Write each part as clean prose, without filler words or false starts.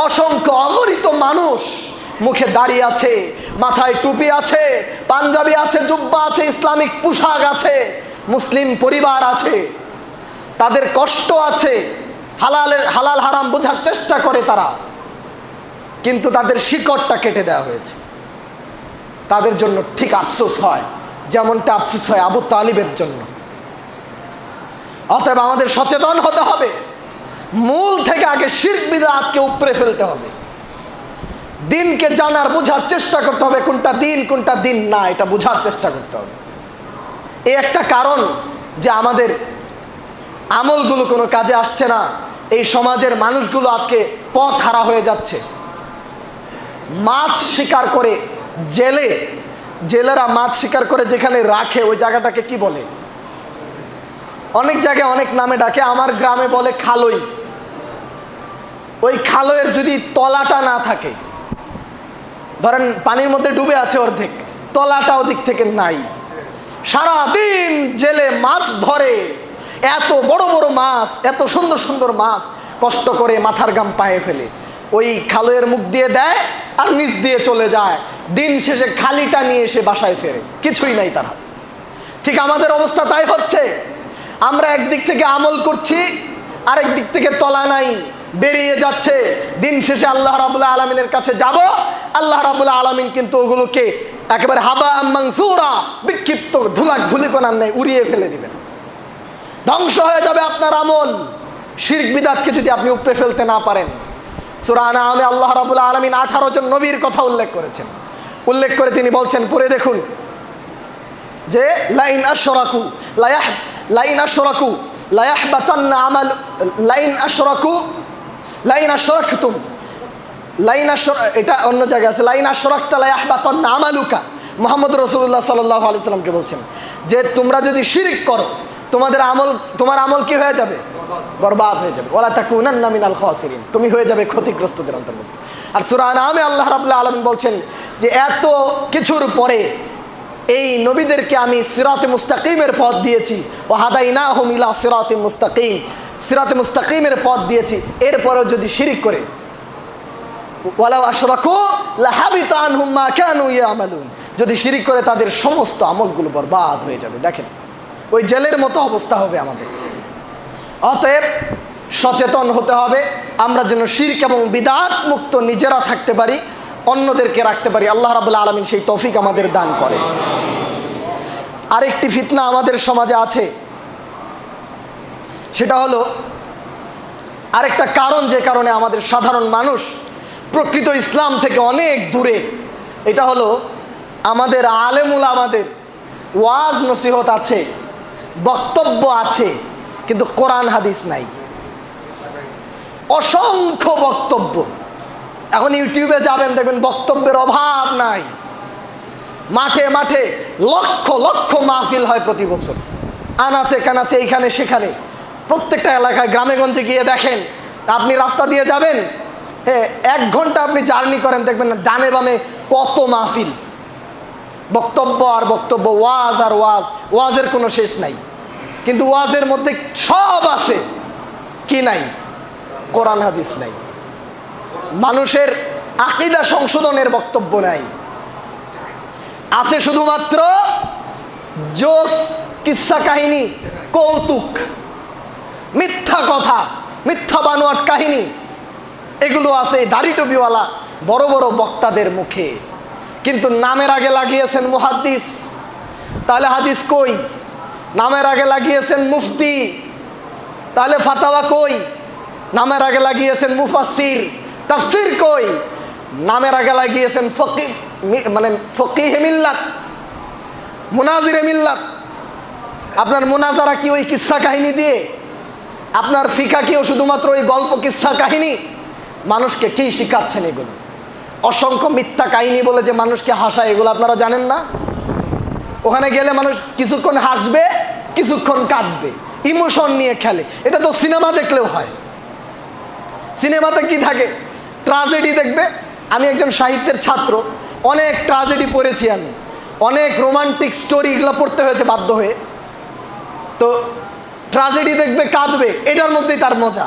অসংখ্য অগণিত মানুষ মুখে দাড়ি আছে, মাথায় টুপি আছে, পাঞ্জাবি আছে, জুব্বা আছে, ইসলামিক পোশাক আছে, মুসলিম পরিবার আছে, তাদের কষ্ট আছে, হালাল হারাম বোঝার চেষ্টা করে তারা, কিন্তু তাদের শিকড়টা কেটে দেওয়া হয়েছে। তাদের জন্য ঠিক আফসোস হয় যেমনটা আফসোস হয় আবু তালিবের জন্য। অতএব আমাদের সচেতন হতে হবে, মূল থেকে আগে শিরক বিদআতকে উপড়ে ফেলতে হবে, দিনকে জানার বোঝার চেষ্টা করতে হবে, কোনটা দিন কোনটা দিন না এটা বোঝার চেষ্টা করতে হবে। এই একটা কারণ যে আমাদের আমলগুলো কোনো কাজে আসছে না, এই সমাজের মানুষগুলো আজকে পথ হারা হয়ে যাচ্ছে। মাছ শিকার করে জেলেরা মাছ শিকার করে যেখানে রাখে ওই জায়গাটাকে কি বলে? অনেক জায়গায় অনেক নামে ডাকে, আমার গ্রামে বলে খালই। ওই খালয়ের যদি তলাটা না থাকে, ধরেন পানির মধ্যে ডুবে আছে অর্ধেক, তলাটা ওদিক থেকে নাই, সারাদিন জেলে মাছ ধরে, এত বড় বড় মাছ, এত সুন্দর সুন্দর মাছ কষ্ট করে মাথার ঘাম পায়ে ফেলে ওই খালয়ের মুখ দিয়ে দেয় আর নিচ দিয়ে চলে যায়, দিন শেষে খালিটা নিয়ে এসে বাসায় ফেরে, কিছুই নাই তার হাতে। ঠিক আমাদের অবস্থা তাই হচ্ছে, আমরা একদিক থেকে আমল করছি, আরেক দিক থেকে তলা নাই, বেরিয়ে যাচ্ছে। দিন শেষে আল্লাহ রাব্বুল আলামিনের কাছে যাব, আল্লাহ রাব্বুল আলামিন কিন্তু ওগুলোকে একেবারে হাবা মানসুরা, বিক্ষিপ্ত ধুলিকণার ন্যায় উড়িয়ে ফেলে দিবেন। ধ্বংস হয়ে যাবে আপনার আমল, শিরক বিদআতকে যদি আপনি উপড়ে ফেলতে না পারেন। সূরা আনআমে আল্লাহ রাব্বুল আলামিন 18 জন নবীর কথা উল্লেখ করেছেন। উল্লেখ করে তিনি বলছেন, পড়ে দেখুন যে লাইন আশরাকু লা ইয়াহবাতান্না আমাল এটা অন্য জায়গায় আছে, লাইন আশরাকতা লা ইয়াহবাতান্না আমালুকা। মুহাম্মদ রাসূলুল্লাহ সাল্লাল্লাহু আলাইহি সাল্লামকে বলছেন যে তোমরা যদি শিরক করো তোমার আমল কি হয়ে যাবে? বরবাদ হয়ে যাবে। ওয়ালা তাকুনান্না মিনাল খাসিরিন, তুমি হয়ে যাবে ক্ষতিগ্রস্তদের অন্তর্ভুক্ত। আর সূরা আনআমে আল্লাহ রাব্বুল আলামিন বলছেন যে এত কিছুর পরে এই নবীদেরকে আমি সিরাতে মুস্তাকিমের পথ দিয়েছি, ও হাদাইনাহুম ইলা সিরাতে মুস্তাকিম, সিরাতে মুস্তাকিমের পথ দিয়েছি, এরপরেও যদি শিরক করে, ওয়ালাউ আশরাকু লাহাবিতা আনহুম মা কানু ইয়ামালুন, যদি শিরক করে তাদের সমস্ত আমলগুলো বরবাদ হয়ে যাবে। দেখেন ওই জেলের মতো অবস্থা হবে আমাদের। অতএব সচেতন হতে হবে, আমরা যেন শিরক এবং বিদআত মুক্ত নিজেরা থাকতে পারি, অন্যদেরকে রাখতে পারি। আল্লাহ রাব্বুল আলামিন সেই তৌফিক আমাদের দান করে। আরেকটি ফিতনা আমাদের সমাজে আছে, সেটা হলো আরেকটা কারণ যে কারণে আমাদের সাধারণ মানুষ প্রকৃত ইসলাম থেকে অনেক দূরে, এটা হলো আমাদের আলেম উলামাদের ওয়াজ নসিহত আছে, বক্তব্য আছে, কিন্তু কোরআন হাদিস নাই। অসংখ্য বক্তব্য, এখন ইউটিউবে যাবেন দেখবেন বক্তব্যের অভাব নাই। মাঠে মাঠে লক্ষ লক্ষ মাহফিল হয় প্রতি বছর, আনাচে কানাচে, এইখানে সেখানে, প্রত্যেকটা এলাকায় গ্রামেগঞ্জে গিয়ে দেখেন, আপনি রাস্তা দিয়ে যাবেন, হ্যাঁ 1 ঘন্টা আপনি জার্নি করেন, দেখবেন ডানে বামে কত মাহফিল, বক্তব্য আর বক্তব্য, ওয়াজ আর ওয়াজ, ওয়াজের কোনো শেষ নাই। কিন্তু ওয়াজের মধ্যে সব আছে, কি নাই? কোরআন হাদিস নাই। মানুষের আকীদা সংশোধনের বক্তব্য নাই, আছে শুধুমাত্র জোকস, কিস্সা কাহিনী, কৌতুক, মিথ্যা কথা, মিথ্যা বানোয়াট কাহিনী, এগুলো আছে দাড়ি টুপিওয়ালা বড় বড় বক্তাদের মুখে। কিন্তু নামের আগে লাগিয়েছেন মুহাদ্দিস, তাহলে হাদিস কই? নামের আগে লাগিয়েছেন মুফতি, তাহলে ফাতাওয়া কই? নামের আগে লাগিয়েছেন মুফাসসির, তাফসীর কই? নামের আগে লাগিয়েছেন ফকিহ, মানে ফকিহে মিল্লাত, মুনাজিরে মিল্লাত। আপনার মুনাজারা কি ওই কিস্সা কাহিনী দিয়ে? আপনার ফিকা কি শুধুমাত্র ওই গল্প কিস্সা কাহিনী? মানুষকে কি শিখাচ্ছেন এগুলো? অসংখ্য মিথ্যা কাহিনী বলে যে মানুষকে হাসায়, এগুলো আপনারা জানেন না? ওখানে গেলে মানুষ কিছুক্ষণ হাসবে, কিছুক্ষণ কাঁদবে, ইমোশন নিয়ে খেলে। এটা তো সিনেমা দেখলেও হয়। সিনেমাতে কি থাকে? ট্রাজেডি দেখবে। আমি একজন সাহিত্যের ছাত্র, অনেক ট্রাজেডি পড়েছি আমি, অনেক রোমান্টিক স্টোরি, এগুলো পড়তে হয়েছে বাধ্য হয়ে। তো ট্রাজেডি দেখবে, কাঁদবে, এটার মধ্যেই তার মজা।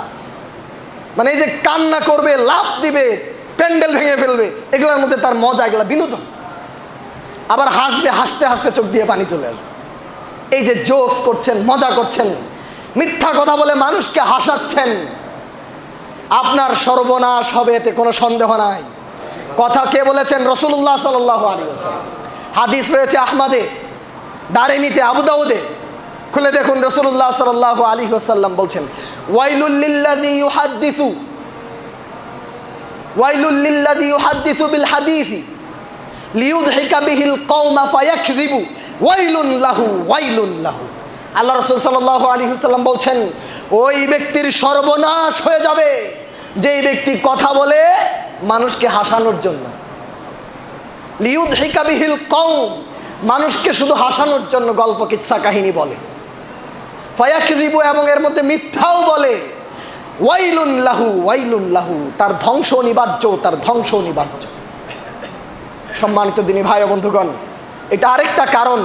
মানে এই যে কান্না করবে, লাফ দিবে, প্যান্ডেল ভেঙে ফেলবে, এগুলোর মধ্যে তার মজা, এগুলো বিনোদন। আবার হাসবে, হাসতে হাসতে চোখ দিয়ে পানি চলে আসবে। এই যে জোকস করছেন, মজা করছেন, মিথ্যা কথা বলে মানুষকে হাসাচ্ছেন, আপনার সর্বনাশ হবে, এতে কোনো সন্দেহ নাই। কথা কে বলেছেন? রাসূলুল্লাহ সাল্লাল্লাহু আলাইহি ওয়াসাল্লাম। হাদিস রয়েছে আহমদে, দারিমিতে, আবু দাউদে, খুলে দেখুন। রাসূলুল্লাহ সাল্লাল্লাহু আলাইহি ওয়াসাল্লাম বলছেন, ওয়াইলুল লিল্লাযী ইউহাদ্দিসু বিল হাদিসি লিইউদহিকা বিহিল কওমা ফায়াকযিবু ওয়াইলুন লাহু ওয়াইলুন লাহু। আল্লাহ রাসূল সাল্লাল্লাহু আলাইহি ওয়াসাল্লাম বলছেন, ওই ব্যক্তির সর্বনাশ হয়ে যাবে যেই ব্যক্তি কথা বলে মানুষকে হাসানোর জন্য। লিইউদহিকা বিহিল কওম, মানুষকে শুধু হাসানোর জন্য গল্প কিচ্ছা কাহিনী বলে। ফায়াকযিবু, এবং এর মধ্যে মিথ্যাও বলে। ওয়াইলুন লাহু ওয়াইলুন লাহু, তার ধ্বংস অনিবার্য, তার ধ্বংস অনিবার্য। সম্মানিত দিনী ভাই ও বন্ধুগণ, এটা আরেকটা কারণ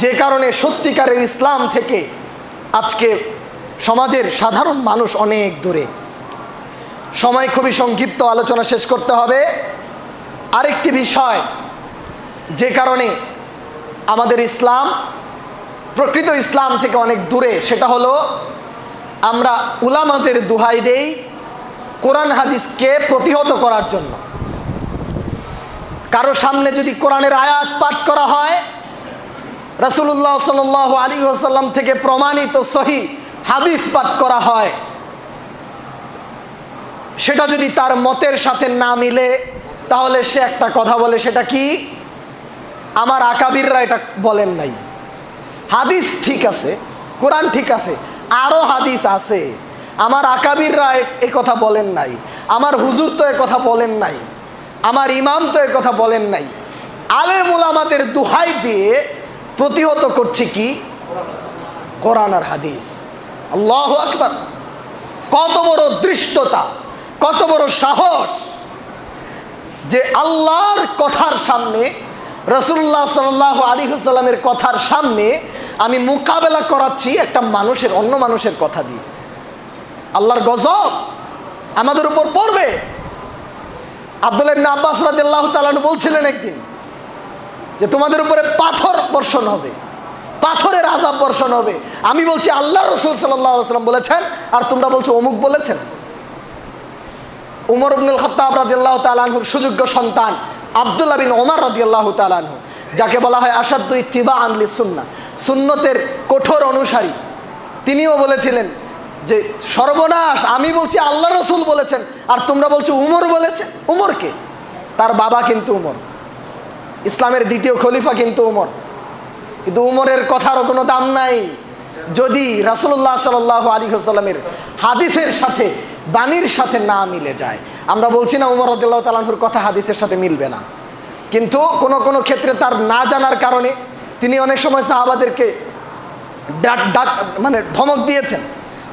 যে কারণে সত্যিকারের ইসলাম থেকে আজকে সমাজের সাধারণ মানুষ অনেক দূরে। সময় খুবই সংক্ষিপ্ত, আলোচনা শেষ করতে হবে। আরেকটি বিষয় যে কারণে আমাদের ইসলাম প্রকৃত ইসলাম থেকে অনেক দূরে, সেটা হলো আমরা উলামাদের দোহাই দেই কোরআন হাদিসকে প্রতিহত করার জন্য। কারো সামনে যদি কোরআনের আয়াত পাঠ করা হয়, রাসূলুল্লাহ সাল্লাল্লাহু আলাইহি ওয়াসাল্লাম থেকে প্রমাণিত সহিহ হাদিস পাঠ করা হয়, সেটা যদি তার মতের সাথে না মিলে, তাহলে সে একটা কথা বলে, সেটা কি? আমার আকাবিররা এটা বলেন নাই। হাদিস ঠিক আছে, কোরআন ঠিক আছে, আরও হাদিস আছে, আমার আকাবিররা এই কথা বলেন নাই, আমার হুজুর তো এ কথা বলেন নাই, আমার ইমাম তো এর কথা বলেন নাই। আলেম উলামাদের দোহাই দিয়ে প্রতিহত করছে কি? কোরআন আর হাদিস। আল্লাহু আকবার! কত বড় দৃষ্টতা, কত বড় সাহস যে আল্লাহর কথার সামনে, রাসূলুল্লাহ সাল্লাল্লাহু আলাইহি ওয়াসাল্লামের কথার সামনে আমি মোকাবেলা করাচ্ছি একটা মানুষের, অন্য মানুষের কথা দিয়ে। আল্লাহর গজব আমাদের উপর পড়বে। আব্দুল্লাহ ইবনে আব্বাস রাদিয়াল্লাহু তাআলা বলছিলেন একদিন যে তোমাদের উপরে পাথর বর্ষণ হবে, পাথরের আযাব বর্ষণ হবে। আমি বলছি আল্লাহ রাসূল সাল্লাল্লাহু আলাইহি ওয়াসাল্লাম বলেছেন, আর তোমরা বলছো অমুক বলেছেন। উমর ইবনুল খাত্তাব রাদিয়াল্লাহু তাআলা আনহুর সুযোগ্য সন্তান আব্দুল্লাহ বিন ওমর রাদিয়াল্লাহু তাআলা আনহু, যাকে বলা হয় আসাদ্দু ইত্তিবাআন লিসুন্নাহ, সুন্নতের কঠোর অনুসারী, তিনিও বলেছিলেন যে সর্বনাশ, আমি বলছি আল্লাহ রাসূল বলেছেন আর তোমরা বলছো উমর বলেছে। উমরকে, তার বাবা কিন্তু উমর, ইসলামের দ্বিতীয় খলিফা কিন্তু উমর, কিন্তু উমরের কথারও কোনো দাম নাই যদি রাসূলুল্লাহ সাল্লাল্লাহু আলাইহি ওয়াসাল্লামের হাদিসের সাথে, বাণীর সাথে না মিলে যায়। আমরা বলছি না উমর রাদিয়াল্লাহু তাআলা আনহুর কথা হাদিসের সাথে মিলবে না, কিন্তু কোনো কোনো ক্ষেত্রে তার না জানার কারণে তিনি অনেক সময় সাহাবাদেরকে মানে ধমক দিয়েছেন।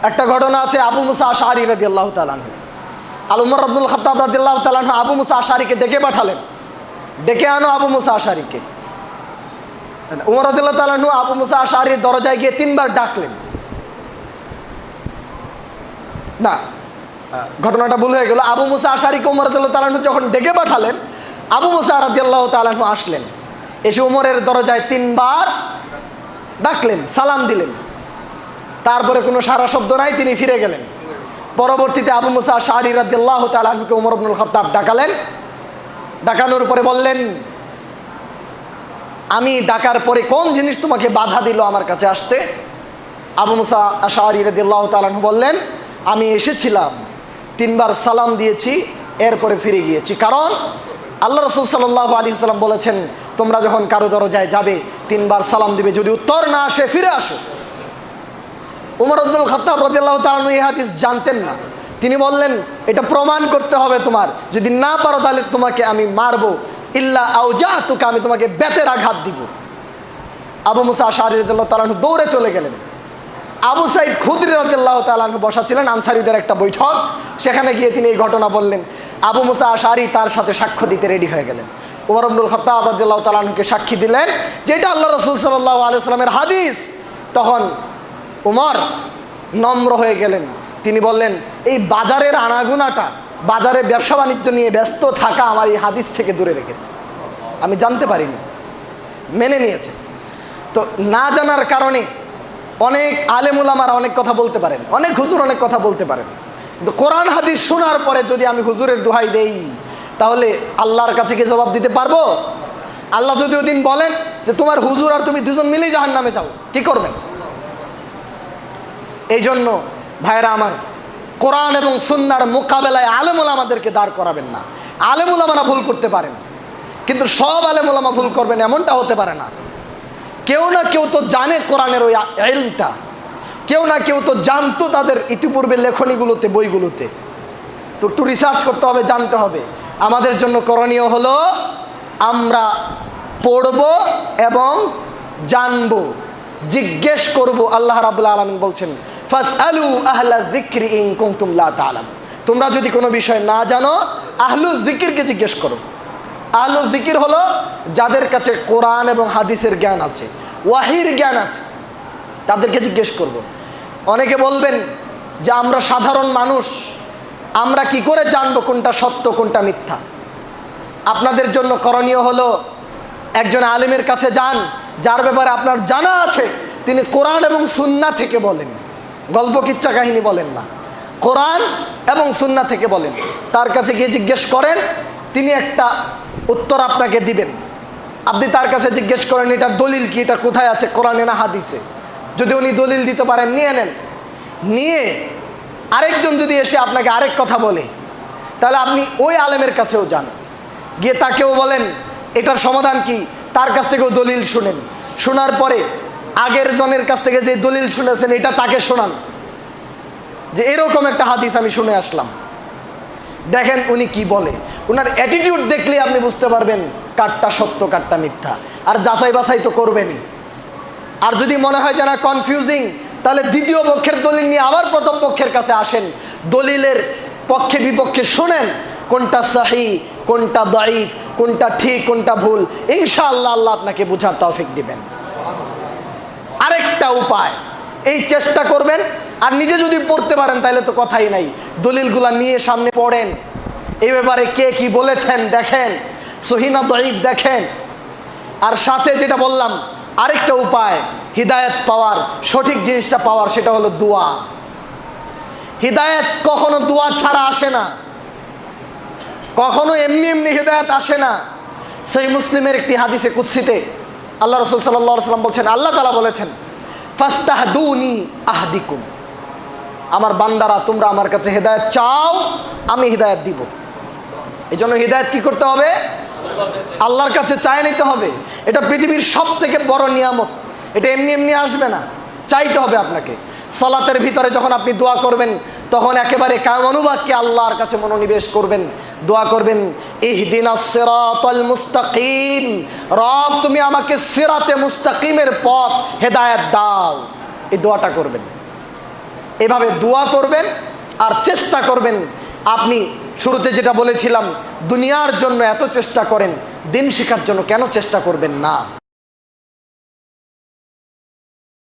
একটা ঘটনা আছে, আবু মুসা আশআরী রাদিয়াল্লাহু তাআলা আনহু, উমর ইবনুল খাত্তাব রাদিয়াল্লাহু তাআলা আনহু আবু মুসা আশআরীকে ডেকে পাঠালেন, ডেকে আনো আবু মুসা আশআরীকে। উমর রাদিয়াল্লাহু তাআলা আনহু আবু মুসা আশআরীর দরজায় গিয়ে 3 বার ডাকলেন। না, ঘটনাটা ভুল হয়ে গেল। আবু মুসা আশআরীকে উমর রাদিয়াল্লাহু তাআলা আনহু যখন ডেকে পাঠালেন, আবু মুসা রাদিয়াল্লাহু তাআলা আনহু আসলেন, এসে উমরের দরজায় 3 বার ডাকলেন, সালাম দিলেন। তারপরে কোনো সারা শব্দ নাই, তিনি ফিরে গেলেন। পরবর্তীতে আবু মুসা আশআরী রাদিয়াল্লাহু তাআলা আনহুকে উমর ইবনুল খাত্তাব ডাকালেন। ডাকানোর পরে বললেন, আমি ডাকার পরে কোন জিনিস তোমাকে বাধা দিল আমার কাছে আসতে? আবু মুসা আশআরী রাদিয়াল্লাহু তাআলা আনহু বললেন, আমি এসেছিলাম, 3 বার সালাম দিয়েছি, এরপরে ফিরে গিয়েছি, কারণ আল্লাহ রাসূল সাল্লাল্লাহু আলাইহি ওয়াসাল্লাম বলেছেন তোমরা যখন কারো দরজায় যাবে 3 বার সালাম দিবে, যদি উত্তর না আসে ফিরে আসো। উমর ইবনুল খাত্তাব রাদিয়াল্লাহু তাআলা এই হাদিস জানতেন না, তিনি বললেন এটা প্রমাণ করতে হবে তোমার, যদি না পারো তাহলে তোমাকে আমি মারবো, ইল্লা আউজাতুকা, আমি তোমাকে বেতের আঘাত দিব। আবু মুসা আশআরী রাদিয়াল্লাহু তাআলা দৌড়ে চলে গেলেন। আবু সাঈদ খুদরি রাদিয়াল্লাহু তাআলা বসা ছিলেন, আনসারীদের একটা বৈঠক, সেখানে গিয়ে তিনি এই ঘটনা বললেন। আবু মুসা আশআরী তার সাথে সাক্ষ্য দিতে রেডি হয়ে গেলেন। উমর ইবনুল খাত্তাব রাদিয়াল্লাহু তাআলা সাক্ষী দিলেন যে এটা আল্লাহ রাসূল সাল্লাল্লাহু আলাইহি ওয়াসাল্লামের হাদিস। তখন উমর নম্র হয়ে গেলেন, তিনি বললেন এই বাজারের আনাগোনাটা, বাজারে ব্যবসা বাণিজ্য নিয়ে ব্যস্ত থাকা আমার এই হাদিস থেকে দূরে রেখেছে। আমি জানতে পারিনি, মেনে নিয়েছে। তো না জানার কারণে অনেক আলেম উলামারা অনেক কথা বলতে পারেন, অনেক হুজুর অনেক কথা বলতে পারেন, কিন্তু কোরআন হাদিস শোনার পরে যদি আমি হুজুরের দোহাই দেই তাহলে আল্লাহর কাছে কি জবাব দিতে পারবো? আল্লাহ যদি ওদিন বলেন যে তোমার হুজুর আর তুমি দুজন মিলেই জাহান্নামে যাও, কি করবেন? এই জন্য ভাইরা আমার, কোরআন এবং সুন্নাহর মোকাবেলায় আলেম ওলামাদেরকে দাঁড় করাবেন না। আলেম ওলামারা ভুল করতে পারেন, কিন্তু সব আলেম ওলামা ভুল করবেন এমনটা হতে পারে না। কেউ না কেউ তো জানে কোরআনের ওই ইলমটা, কেউ না কেউ তো জানতো তাদের ইতিপূর্বে লেখনীগুলোতে, বইগুলোতে। তো একটু রিসার্চ করতে হবে, জানতে হবে। আমাদের জন্য করণীয় হলো আমরা পড়ব এবং জানব, জিজ্ঞেস করব। আল্লাহ রাব্বুল আলামিন বলছেন ফাসআলু আহলা যিকরি ইন কুনতুম লা তা'লামুন, তোমরা যদি কোনো বিষয় না জানো আহলু যিকিরকে জিজ্ঞেস করো। আহলু যিকির হলো যাদের কাছে কোরআন এবং হাদিসের জ্ঞান আছে, ওয়াহির জ্ঞান আছে, তাদেরকে জিজ্ঞেস করব। অনেকে বলবেন যে আমরা সাধারণ মানুষ, আমরা কি করে জানবো কোনটা সত্য কোনটা মিথ্যা? আপনাদের জন্য করণীয় হলো একজন আলেমের কাছে যান, যার ব্যাপারে আপনার জানা আছে তিনি কোরআন এবং সুন্নাহ থেকে বলেন, গল্প কিচ্ছা কাহিনী বলেন না, কোরআন এবং সুন্নাহ থেকে বলেন। তার কাছে গিয়ে জিজ্ঞেস করেন, তিনি একটা উত্তর আপনাকে দিবেন। আপনি তার কাছে জিজ্ঞেস করেন এটার দলিল কি, এটা কোথায় আছে, কোরআনে না হাদিসে? যদি উনি দলিল দিতে পারেন নিয়ে নেন। নিয়ে আরেকজন যদি এসে আপনাকে আরেক কথা বলে, তাহলে আপনি ওই আলেমের কাছেও যান, গিয়ে তাকেও বলেন এটার সমাধান কি, তার কাছ থেকেও দলিল শুনেন। শোনার পরে আগের জনের কাছ থেকে যে দলিল শুনেছেন এটা তাকে শোনান, যে এরকম একটা হাদিস আমি শুনে আসলাম, দেখেন উনি কি বলে। ওনার অ্যাটিটিউড দেখলে আপনি বুঝতে পারবেন কারটা সত্য কারটা মিথ্যা। আর যাচাই বাছাই তো করবেনই। আর যদি মনে হয় যে না কনফিউজিং, তাহলে দ্বিতীয় পক্ষের দলিল নিয়ে আবার প্রথম পক্ষের কাছে আসেন, দলিলের পক্ষে বিপক্ষে শোনেন কোনটা সহি কোনটা দাঈফ, কোনটা ঠিক কোনটা ভুল। ইনশাআল্লাহ আল্লাহ আপনাকে বোঝার তৌফিক দিবেন। আরেকটা উপায়, এই চেষ্টা করবেন। আর নিজে যদি পড়তে পারেন তাহলে তো কথাই নাই, দলিলগুলা নিয়ে সামনে পড়েন, এই ব্যাপারে কে কি বলেছেন দেখেন, সহিহ না দাঈফ দেখেন। আর সাথে যেটা বললাম আরেকটা উপায় হিদায়াত পাওয়ার, সঠিক জিনিসটা পাওয়ার, সেটা হলো দোয়া। হিদায়াত কখনো দোয়া ছাড়া আসে না, কখনো এমনি এমনি হিদায়াত আসে না। সহিহ মুসলিমের একটি হাদিসে কুদসিতে আল্লাহ রাসূল সাল্লাল্লাহু আলাইহি ওয়াসাল্লাম বলছেন, আল্লাহ তাআলা বলেছেন ফাস্তাহদুনি আহদিকুম, আমার বান্দারা তোমরা আমার কাছে হিদায়াত চাও, আমি হিদায়াত দিব। এই জন্য হিদায়াত কি করতে হবে? আল্লাহর কাছে চায় নিতে হবে। এটা পৃথিবীর সব থেকে বড় নিয়ামত, এটা এমনি এমনি আসবে না, চাইতে হবে আপনাকে। সালাতের ভিতরে যখন আপনি দোয়া করবেন তখন একেবারে অনুবাক্যে আল্লাহর কাছে মনোনিবেশ করবেন, দোয়া করবেন ইহদিনাস সিরাতাল মুস্তাকিম, রব তুমি আমাকে সিরাতে মুস্তাকিমের পথ হেদায়েত দাও, এই দোয়াটা করবেন। এভাবে দোয়া করবেন আর চেষ্টা করবেন। আপনি শুরুতে যেটা বলেছিলাম, দুনিয়ার জন্য এত চেষ্টা করেন, দিন শেখার জন্য কেন চেষ্টা করবেন না?